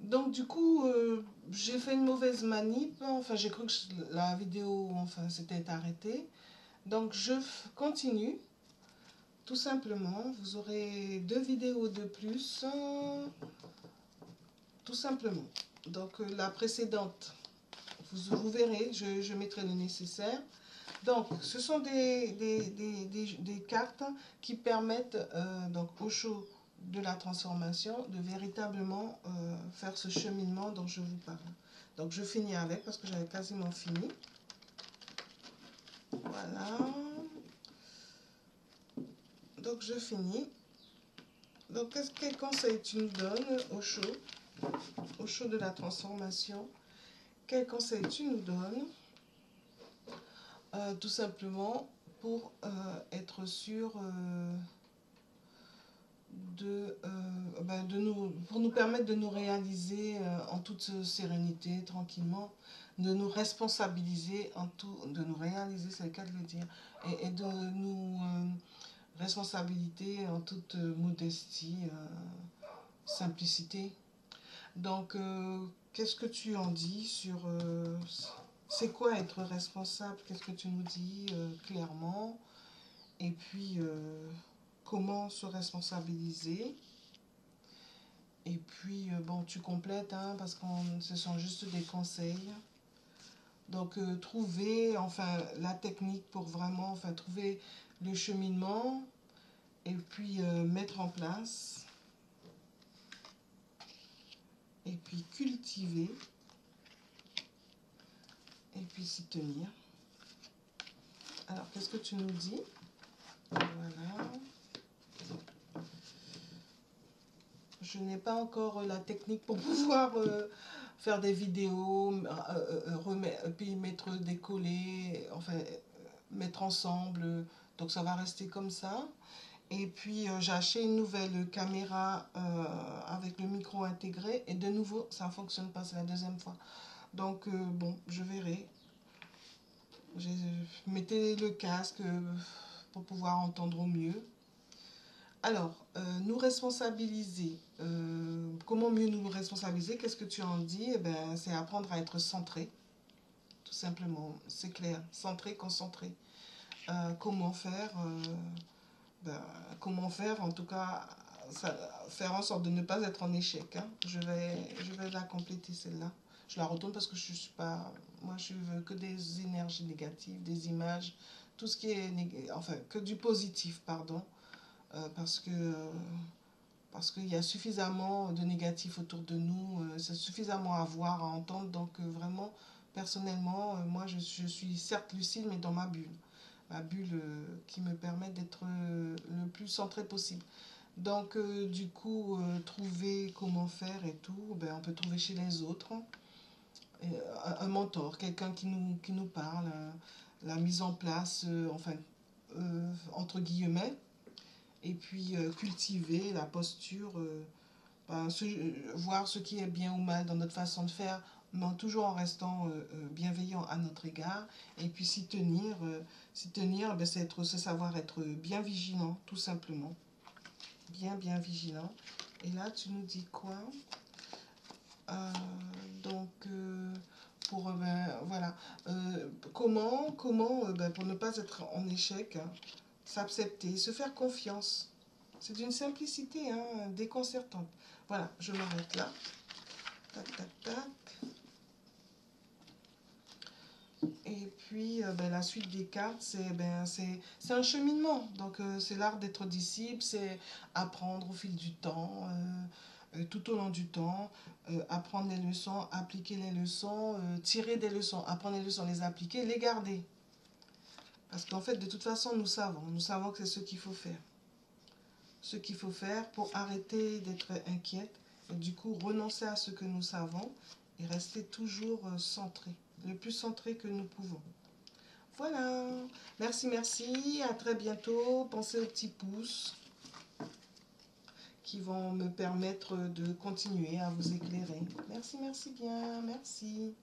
Donc du coup, j'ai fait une mauvaise manip. Enfin, j'ai cru que la vidéo, enfin, s'était arrêtée. Donc je continue. Tout simplement, vous aurez 2 vidéos de plus. Tout simplement. Donc la précédente, vous verrez, je mettrai le nécessaire. Donc, ce sont des cartes qui permettent donc au show de la transformation de véritablement faire ce cheminement dont je vous parle. Donc, je finis avec parce que j'avais quasiment fini. Voilà. Donc, je finis. Donc, quel conseil tu nous donnes au show de la transformation? Quel conseil tu nous donnes? Tout simplement pour être sûr pour nous permettre de nous réaliser en toute sérénité, tranquillement, de nous responsabiliser en tout, de nous réaliser, c'est le cas de le dire, et de nous responsabiliser en toute modestie, simplicité. Donc, qu'est-ce que tu en dis sur c'est quoi être responsable? Qu'est-ce que tu nous dis clairement? Et puis, comment se responsabiliser? Et puis, bon, tu complètes, hein, parce que ce sont juste des conseils. Donc, trouver, enfin, la technique pour vraiment, enfin, trouver le cheminement et puis mettre en place. Et puis, cultiver. Et puis, s'y tenir. Alors, qu'est-ce que tu nous dis? Voilà. Je n'ai pas encore la technique pour pouvoir faire des vidéos, puis mettre des collés, enfin mettre ensemble. Donc ça va rester comme ça. Et puis j'ai acheté une nouvelle caméra avec le micro intégré. Et de nouveau, ça ne fonctionne pas, c'est la deuxième fois. Donc bon, je verrai. Mettez le casque pour pouvoir entendre au mieux. Alors, nous responsabiliser. Comment mieux nous responsabiliser? Qu'est-ce que tu en dis? Eh ben, c'est apprendre à être centré, tout simplement. C'est clair. Centré, concentré. Comment faire? Ben, comment faire? En tout cas, faire en sorte de ne pas être en échec. Hein. Je vais la compléter celle-là. Je la retourne parce que je suis pas. Moi, je veux que des énergies négatives, des images, tout ce qui est. Enfin, que du positif, pardon. Parce qu'il y a suffisamment de négatifs autour de nous, c'est suffisamment à voir, à entendre. Donc vraiment, personnellement, moi je suis certes lucide, mais dans ma bulle qui me permet d'être le plus centré possible. Donc du coup, trouver comment faire et tout, ben, on peut trouver chez les autres un mentor, quelqu'un qui nous parle, la mise en place, enfin, entre guillemets, et puis cultiver la posture, voir ce qui est bien ou mal dans notre façon de faire, mais toujours en restant bienveillant à notre égard, et puis s'y tenir, ben, c'est savoir être bien vigilant, tout simplement, bien vigilant. Et là, tu nous dis quoi? Euh, donc, ben, voilà, comment ben, pour ne pas être en échec, hein, s'accepter, se faire confiance. C'est d'une simplicité hein, déconcertante. Voilà, je m'arrête là. Tac, tac, tac. Et puis, ben, la suite des cartes, c'est un cheminement. Donc, c'est l'art d'être disciple, c'est apprendre au fil du temps, tout au long du temps, apprendre les leçons, appliquer les leçons, tirer des leçons, apprendre les leçons, les appliquer, les garder. Parce qu'en fait, de toute façon, nous savons que c'est ce qu'il faut faire. Ce qu'il faut faire pour arrêter d'être inquiète et du coup renoncer à ce que nous savons et rester toujours centré, le plus centré que nous pouvons. Voilà, merci, à très bientôt. Pensez aux petits pouces qui vont me permettre de continuer à vous éclairer. Merci bien, merci.